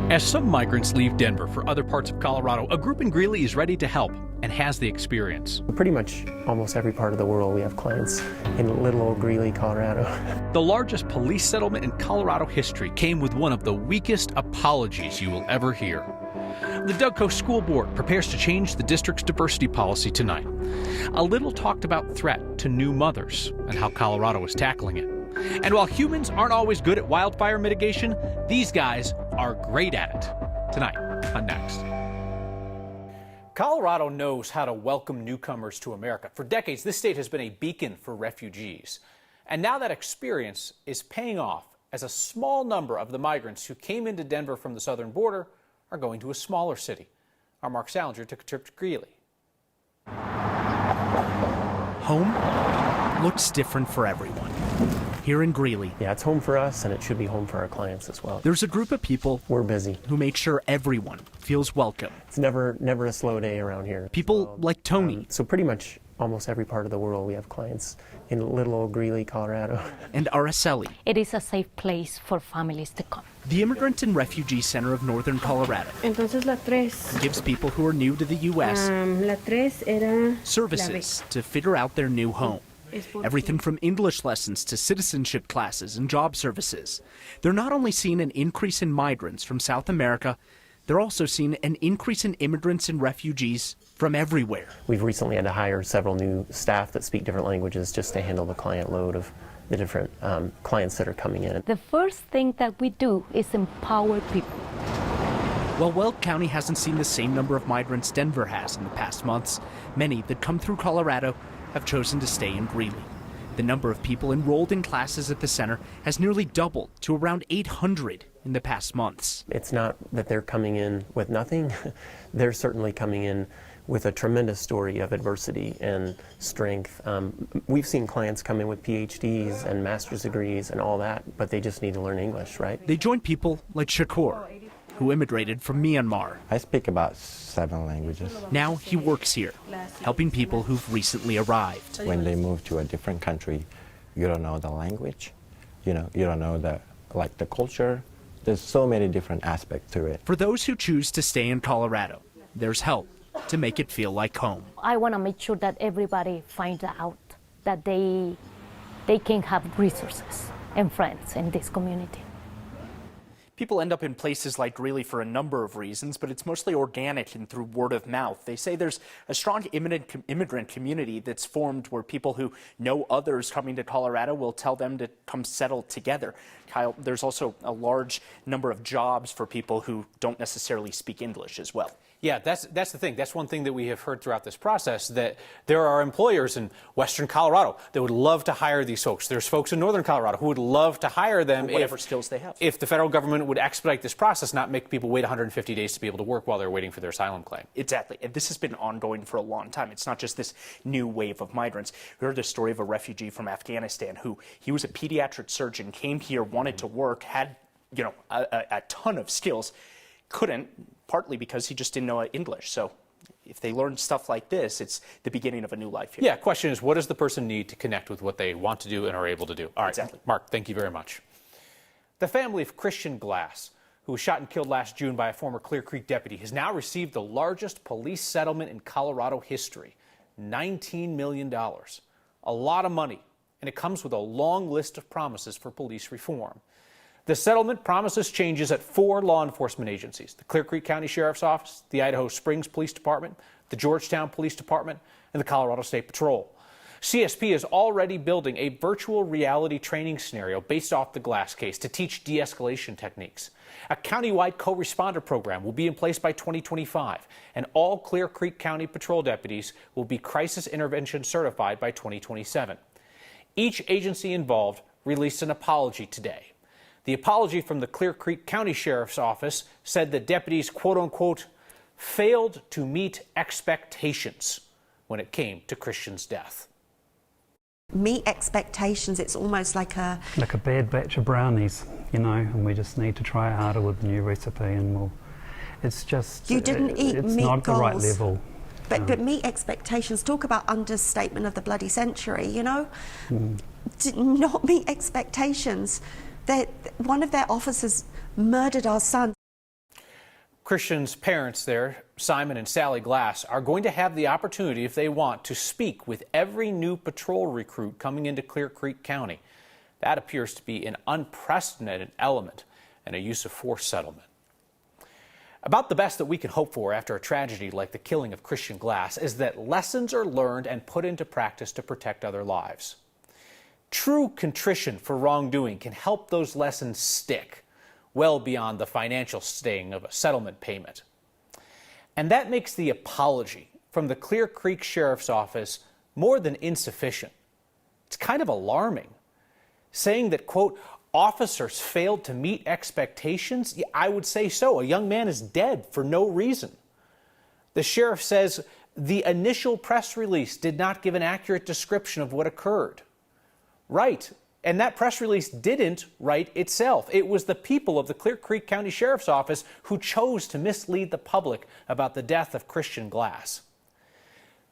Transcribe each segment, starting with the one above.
As some migrants leave Denver for other parts of Colorado, a group in Greeley is ready to help and has the experience. Pretty much almost every part of the world we have clients in little old Greeley, Colorado. The largest police settlement in Colorado history came with one of the weakest apologies you will ever hear. The Dougco School Board prepares to change the district's diversity policy tonight. A little talked about threat to new mothers and how Colorado is tackling it. And while humans aren't always good at wildfire mitigation, these guys are great at it. Tonight on Next. Colorado knows how to welcome newcomers to America. For decades, this state has been a beacon for refugees. And now that experience is paying off as a small number of the migrants who came into Denver from the southern border are going to a smaller city. Our Mark Salinger took a trip to Greeley. Home looks different for everyone. Here in Greeley. Yeah, it's home for us, and it should be home for our clients as well. There's a group of people. We're busy. Who make sure everyone feels welcome. It's never a slow day around here. People like Tony. So pretty much almost every part of the world we have clients in little old Greeley, Colorado. And Araceli. It is a safe place for families to come. The Immigrant and Refugee Center of Northern Colorado. Entonces la tres. Gives people who are new to the U.S. La tres era services to figure out their new home. Everything from English lessons to citizenship classes and job services. They're not only seeing an increase in migrants from South America, they're also seeing an increase in immigrants and refugees from everywhere. We've recently had to hire several new staff that speak different languages just to handle the client load of the different clients that are coming in. The first thing that we do is empower people. While Weld County hasn't seen the same number of migrants Denver has in the past months, many that come through Colorado have chosen to stay in Greeley. The number of people enrolled in classes at the center has nearly doubled to around 800 in the past months. It's not that they're coming in with nothing. They're certainly coming in with a tremendous story of adversity and strength. We've seen clients come in with PhDs and master's degrees and all that, but they just need to learn English, right? They join people like Shakur, who immigrated from Myanmar. I speak about 7 languages. Now he works here, helping people who've recently arrived. When they move to a different country, you don't know the language, you don't know the culture. There's so many different aspects to it. For those who choose to stay in Colorado, there's help to make it feel like home. I want to make sure that everybody finds out that they can have resources and friends in this community. People end up in places like Greeley for a number of reasons, but it's mostly organic and through word of mouth. They say there's a strong immigrant community that's formed where people who know others coming to Colorado will tell them to come settle together. Kyle, there's also a large number of jobs for people who don't necessarily speak English as well. Yeah, that's the thing. That's one thing that we have heard throughout this process, that there are employers in western Colorado that would love to hire these folks. There's folks in northern Colorado who would love to hire them whatever skills they have. If the federal government would expedite this process, not make people wait 150 days to be able to work while they're waiting for their asylum claim. Exactly. And this has been ongoing for a long time. It's not just this new wave of migrants. We heard the story of a refugee from Afghanistan who he was a pediatric surgeon, came here, wanted to work, had a ton of skills, couldn't, partly because he just didn't know English. So if they learn stuff like this, it's the beginning of a new life here. Yeah, question is, what does the person need to connect with what they want to do and are able to do? All right, exactly. Mark, thank you very much. The family of Christian Glass, who was shot and killed last June by a former Clear Creek deputy, has now received the largest police settlement in Colorado history, $19 million. A lot of money, and it comes with a long list of promises for police reform. The settlement promises changes at 4 law enforcement agencies: the Clear Creek County Sheriff's Office, the Idaho Springs Police Department, the Georgetown Police Department, and the Colorado State Patrol. CSP is already building a virtual reality training scenario based off the Glass case to teach de-escalation techniques. A countywide co-responder program will be in place by 2025, and all Clear Creek County Patrol deputies will be crisis intervention certified by 2027. Each agency involved released an apology today. The apology from the Clear Creek County Sheriff's Office said that deputies, quote unquote, failed to meet expectations when it came to Christian's death. Meet expectations, it's almost like a bad batch of brownies, and we just need to try harder with the new recipe, and it's just, you didn't eat it's meat not goals. The right level. But meet expectations, talk about understatement of the bloody century, Did not meet expectations. One of their officers murdered our son. Christian's parents there, Simon and Sally Glass, are going to have the opportunity, if they want, to speak with every new patrol recruit coming into Clear Creek County. That appears to be an unprecedented element in a use of force settlement. About the best that we can hope for after a tragedy like the killing of Christian Glass is that lessons are learned and put into practice to protect other lives. True contrition for wrongdoing can help those lessons stick well beyond the financial sting of a settlement payment. And that makes the apology from the Clear Creek Sheriff's Office more than insufficient. It's kind of alarming. Saying that, quote, officers failed to meet expectations? Yeah, I would say so. A young man is dead for no reason. The sheriff says the initial press release did not give an accurate description of what occurred. Right. And that press release didn't write itself. It was the people of the Clear Creek County Sheriff's Office who chose to mislead the public about the death of Christian Glass.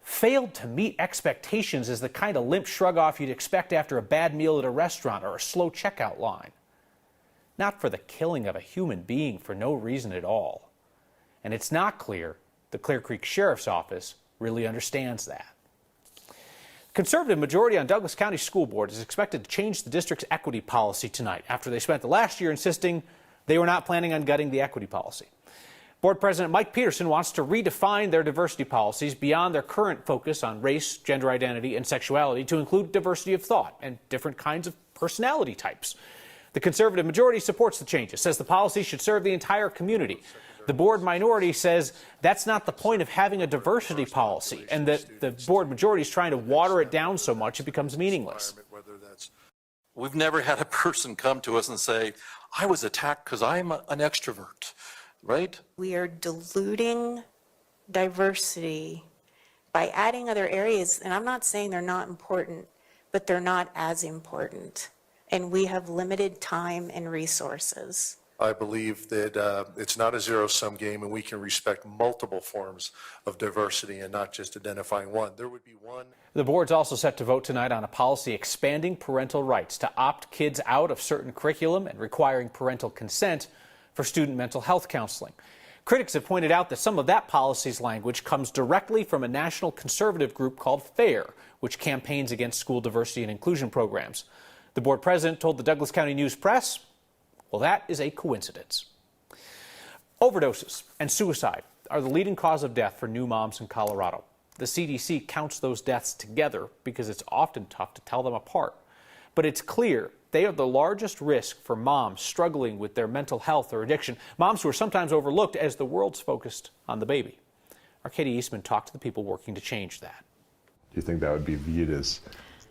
Failed to meet expectations is the kind of limp shrug off you'd expect after a bad meal at a restaurant or a slow checkout line. Not for the killing of a human being for no reason at all. And it's not clear the Clear Creek Sheriff's Office really understands that. Conservative majority on Douglas County School Board is expected to change the district's equity policy tonight after they spent the last year insisting they were not planning on gutting the equity policy. Board President Mike Peterson wants to redefine their diversity policies beyond their current focus on race, gender identity, and sexuality to include diversity of thought and different kinds of personality types. The conservative majority supports the changes, says the policy should serve the entire community. The board minority says that's not the point of having a diversity policy, and that the board majority is trying to water it down so much it becomes meaningless. We've never had a person come to us and say, I was attacked because I'm an extrovert, right? We are diluting diversity by adding other areas, and I'm not saying they're not important, but they're not as important, and we have limited time and resources. I believe that it's not a zero-sum game, and we can respect multiple forms of diversity and not just identifying one. There would be one. The board's also set to vote tonight on a policy expanding parental rights to opt kids out of certain curriculum and requiring parental consent for student mental health counseling. Critics have pointed out that some of that policy's language comes directly from a national conservative group called FAIR, which campaigns against school diversity and inclusion programs. The board president told the Douglas County News Press, well, that is a coincidence. Overdoses and suicide are the leading cause of death for new moms in Colorado. The CDC counts those deaths together because it's often tough to tell them apart. But it's clear they are the largest risk for moms struggling with their mental health or addiction, moms who are sometimes overlooked as the world's focused on the baby. Our Katie Eastman talked to the people working to change that. Do you think that would be viewed as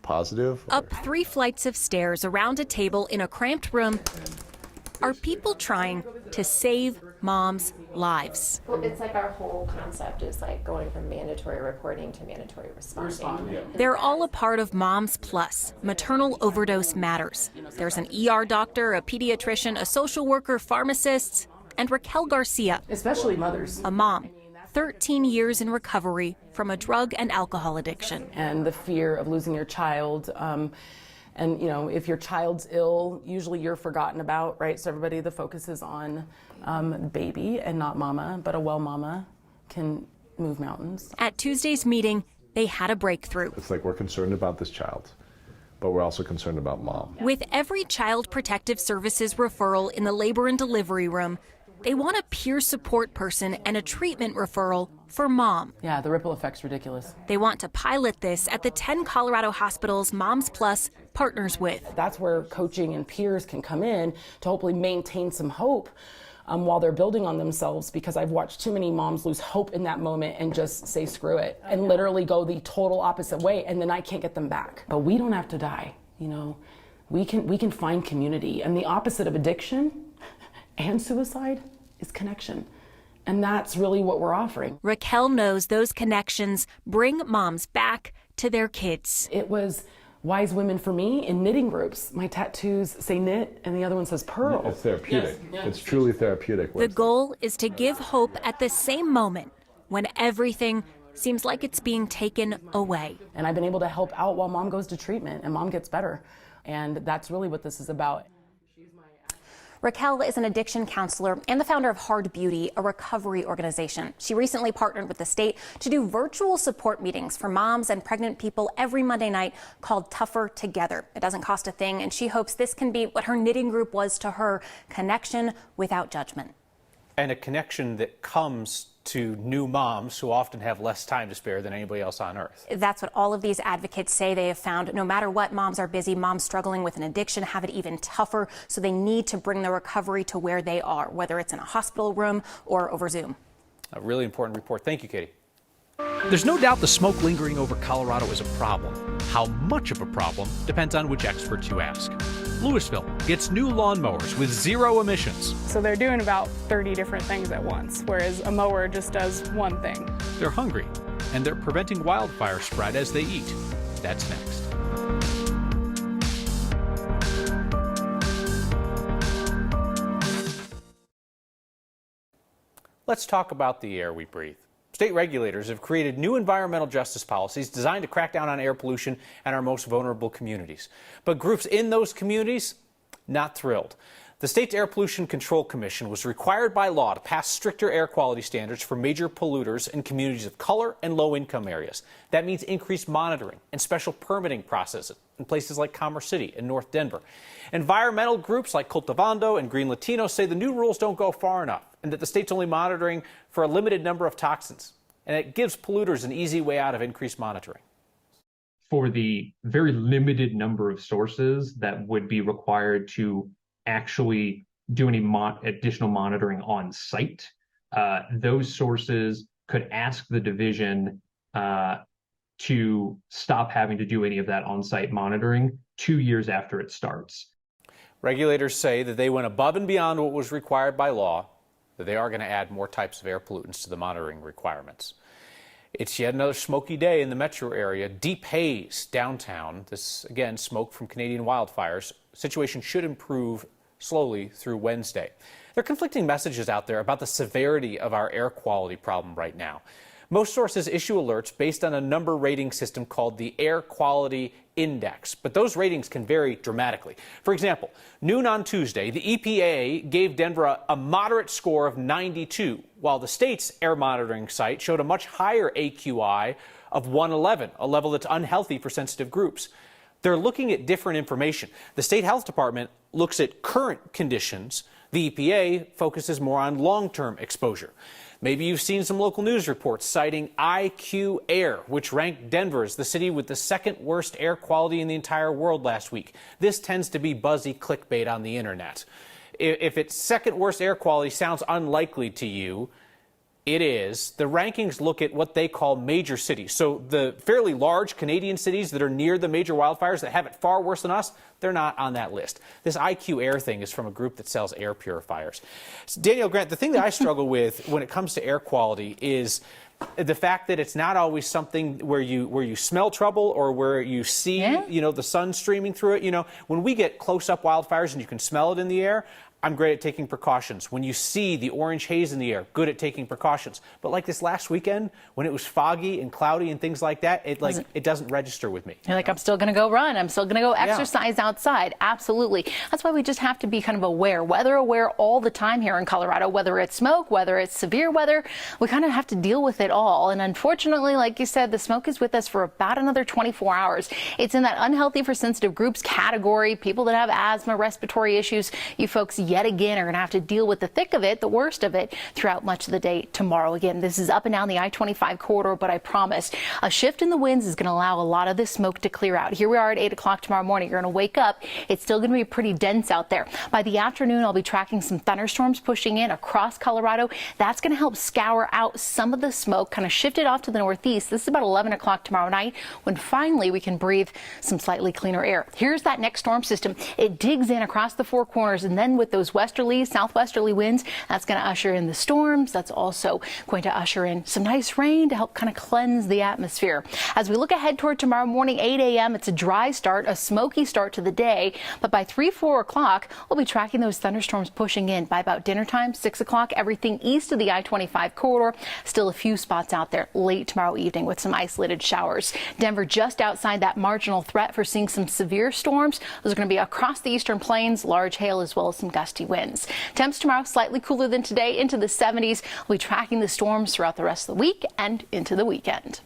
positive? Up 3 flights of stairs around a table in a cramped room are people trying to save moms' lives. Well, it's like our whole concept is like going from mandatory reporting to mandatory responding. They're all a part of Moms Plus, Maternal Overdose Matters. There's an ER doctor, a pediatrician, a social worker, pharmacists, and Raquel Garcia. Especially mothers. A mom, 13 years in recovery from a drug and alcohol addiction. And the fear of losing your child. And, you know, if your child's ill, usually you're forgotten about, right? So everybody, the focus is on baby and not mama, but a well mama can move mountains. At Tuesday's meeting, they had a breakthrough. It's like we're concerned about this child, but we're also concerned about mom. With every Child Protective Services referral in the labor and delivery room, they want a peer support person and a treatment referral for mom. Yeah, the ripple effect's ridiculous. They want to pilot this at the 10 Colorado hospitals Moms Plus partners with. That's where coaching and peers can come in to hopefully maintain some hope while they're building on themselves, because I've watched too many moms lose hope in that moment and just say screw it and literally go the total opposite way, and then I can't get them back. But we don't have to die, you know. We can find community, and the opposite of addiction and suicide is connection. And that's really what we're offering. Raquel knows those connections bring moms back to their kids. It was wise women for me in knitting groups. My tattoos say knit and the other one says pearl. It's therapeutic. Yes. It's truly therapeutic. The goal is to give hope at the same moment when everything seems like it's being taken away. And I've been able to help out while mom goes to treatment and mom gets better. And that's really what this is about. Raquel is an addiction counselor and the founder of Hard Beauty, a recovery organization. She recently partnered with the state to do virtual support meetings for moms and pregnant people every Monday night called Tougher Together. It doesn't cost a thing, and she hopes this can be what her knitting group was to her, connection without judgment. And a connection that comes to new moms who often have less time to spare than anybody else on earth. That's what all of these advocates say. They have found no matter what, moms are busy. Moms struggling with an addiction have it even tougher, so they need to bring the recovery to where they are, whether it's in a hospital room or over Zoom. A really important report. Thank you, Katie. There's no doubt the smoke lingering over Colorado is a problem. How much of a problem depends on which experts you ask. Louisville gets new lawnmowers with 0 emissions. So they're doing about 30 different things at once, whereas a mower just does one thing. They're hungry, and they're preventing wildfire spread as they eat. That's next. Let's talk about the air we breathe. State regulators have created new environmental justice policies designed to crack down on air pollution in our most vulnerable communities. But groups in those communities, not thrilled. The state's Air Pollution Control Commission was required by law to pass stricter air quality standards for major polluters in communities of color and low-income areas. That means increased monitoring and special permitting processes in places like Commerce City and North Denver. Environmental groups like Cultivando and Green Latino say the new rules don't go far enough and that the state's only monitoring for a limited number of toxins. And it gives polluters an easy way out of increased monitoring. For the very limited number of sources that would be required to actually do any additional monitoring on site, those sources could ask the division to stop having to do any of that on-site monitoring 2 years after it starts. Regulators say that they went above and beyond what was required by law, that they are going to add more types of air pollutants to the monitoring requirements. It's yet another smoky day in the metro area. Deep haze downtown. This, again, smoke from Canadian wildfires. Situation should improve slowly through Wednesday. There are conflicting messages out there about the severity of our air quality problem right now. Most sources issue alerts based on a number rating system called the Air Quality Index, but those ratings can vary dramatically. For example, noon on Tuesday, the EPA gave Denver a moderate score of 92, while the state's air monitoring site showed a much higher AQI of 111, a level that's unhealthy for sensitive groups. They're looking at different information. The state health department looks at current conditions. The EPA focuses more on long-term exposure. Maybe you've seen some local news reports citing IQ Air, which ranked Denver as the city with the second worst air quality in the entire world last week. This tends to be buzzy clickbait on the internet. If its second worst air quality sounds unlikely to you, it is. The rankings look at what they call major cities. So the fairly large Canadian cities that are near the major wildfires that have it far worse than us, they're not on that list. This IQ Air thing is from a group that sells air purifiers. Danielle Grant, the thing that I struggle with when it comes to air quality is the fact that it's not always something where you smell trouble or where you see, the sun streaming through it. When we get close-up wildfires and you can smell it in the air, I'm great at taking precautions. When you see the orange haze in the air, good at taking precautions. But like this last weekend, when it was foggy and cloudy and things like that, it doesn't register with me. You're like, I'm still going to go run. I'm still going to go exercise outside. Absolutely. That's why we just have to be kind of aware, weather aware all the time here in Colorado, whether it's smoke, whether it's severe weather. We kind of have to deal with it all. And unfortunately, like you said, the smoke is with us for about another 24 hours. It's in that unhealthy for sensitive groups category. People that have asthma, respiratory issues, you folks yet again are going to have to deal with the thick of it, the worst of it, throughout much of the day tomorrow. Again, this is up and down the I-25 corridor, but I promise a shift in the winds is going to allow a lot of this smoke to clear out. Here we are at 8 o'clock tomorrow morning. You're going to wake up. It's still going to be pretty dense out there. By the afternoon, I'll be tracking some thunderstorms pushing in across Colorado. That's going to help scour out some of the smoke, kind of shift it off to the northeast. This is about 11 o'clock tomorrow night when finally we can breathe some slightly cleaner air. Here's that next storm system. It digs in across the four corners, and then with those westerly, southwesterly winds, that's going to usher in the storms. That's also going to usher in some nice rain to help kind of cleanse the atmosphere. As we look ahead toward tomorrow morning, 8 a.m., it's a dry start, a smoky start to the day. But by 3, 4 o'clock, we'll be tracking those thunderstorms pushing in. By about dinner time, 6 o'clock, everything east of the I-25 corridor. Still a few spots out there late tomorrow evening with some isolated showers. Denver just outside that marginal threat for seeing some severe storms. Those are going to be across the eastern plains, large hail as well as some gusts gusty winds. Temps tomorrow slightly cooler than today, into the 70s. We'll be tracking the storms throughout the rest of the week and into the weekend.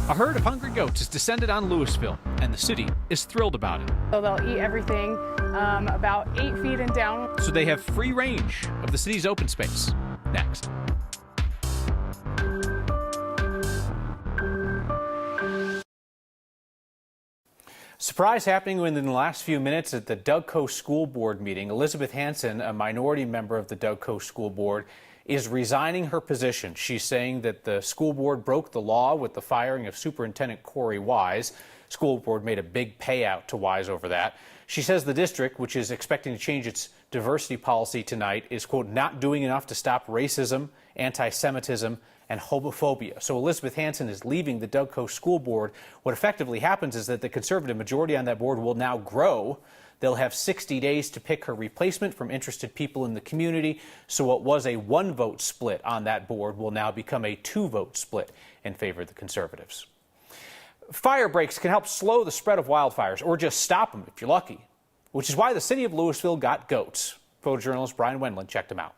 A herd of hungry goats has descended on Louisville, and the city is thrilled about it. So they'll eat everything about 8 feet and down. So they have free range of the city's open space. Next. Surprise happening within the last few minutes at the Doug Coast School Board meeting. Elizabeth Hansen, a minority member of the Doug Coast School Board, is resigning her position. She's saying that the school board broke the law with the firing of Superintendent Corey Wise. School board made a big payout to Wise over that. She says the district, which is expecting to change its diversity policy tonight, is, quote, not doing enough to stop racism, anti-Semitism, and homophobia. So Elizabeth Hansen is leaving the Doug Coast School Board. What effectively happens is that the conservative majority on that board will now grow. They'll have 60 days to pick her replacement from interested people in the community. So what was a 1-vote split on that board will now become a 2-vote split in favor of the conservatives. Fire breaks can help slow the spread of wildfires, or just stop them if you're lucky, which is why the city of Louisville got goats. Photojournalist Brian Wendland checked them out.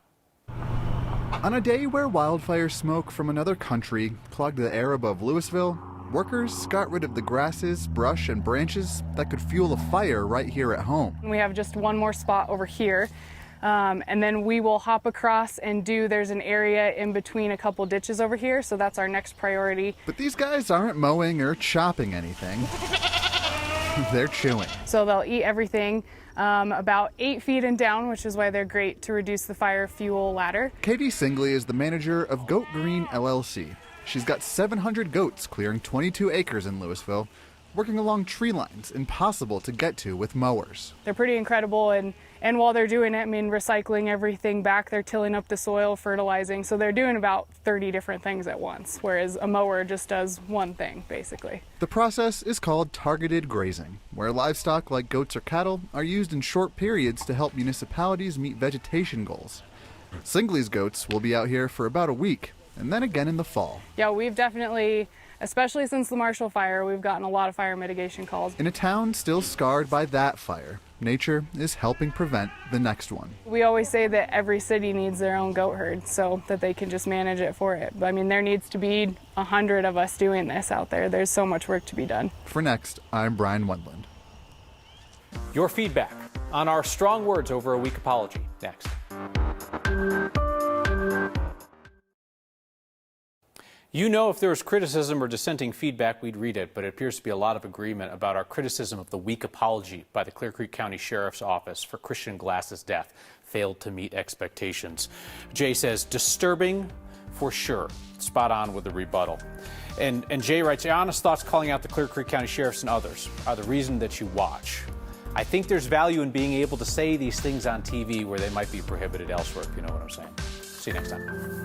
On a day where wildfire smoke from another country clogged the air above Louisville, workers got rid of the grasses, brush, and branches that could fuel a fire right here at home. We have just one more spot over here. And then we will hop across and there's an area in between a couple ditches over here, so that's our next priority. But these guys aren't mowing or chopping anything. They're chewing. So they'll eat everything about 8 feet and down, which is why they're great to reduce the fire fuel ladder. Katie Singley is the manager of Goat Green LLC. She's got 700 goats clearing 22 acres in Louisville, working along tree lines impossible to get to with mowers. They're pretty incredible, and while they're doing it, I mean, recycling everything back, they're tilling up the soil, fertilizing, so they're doing about 30 different things at once, whereas a mower just does one thing, basically. The process is called targeted grazing, where livestock like goats or cattle are used in short periods to help municipalities meet vegetation goals. Singley's goats will be out here for about a week, and then again in the fall. Yeah, we've definitely, especially since the Marshall Fire, we've gotten a lot of fire mitigation calls. In a town still scarred by that fire, nature is helping prevent the next one. We always say that every city needs their own goat herd so that they can just manage it for it. But I mean, there needs to be 100 of us doing this out there. There's so much work to be done. For Next, I'm Brian Wendland. Your feedback on our strong words over a weak apology. Next. You know, if there was criticism or dissenting feedback, we'd read it, but it appears to be a lot of agreement about our criticism of the weak apology by the Clear Creek County Sheriff's Office for Christian Glass's death failed to meet expectations. Jay says, disturbing for sure. Spot on with the rebuttal. And Jay writes, your honest thoughts calling out the Clear Creek County Sheriffs and others are the reason that you watch. I think there's value in being able to say these things on TV where they might be prohibited elsewhere, if you know what I'm saying. See you next time.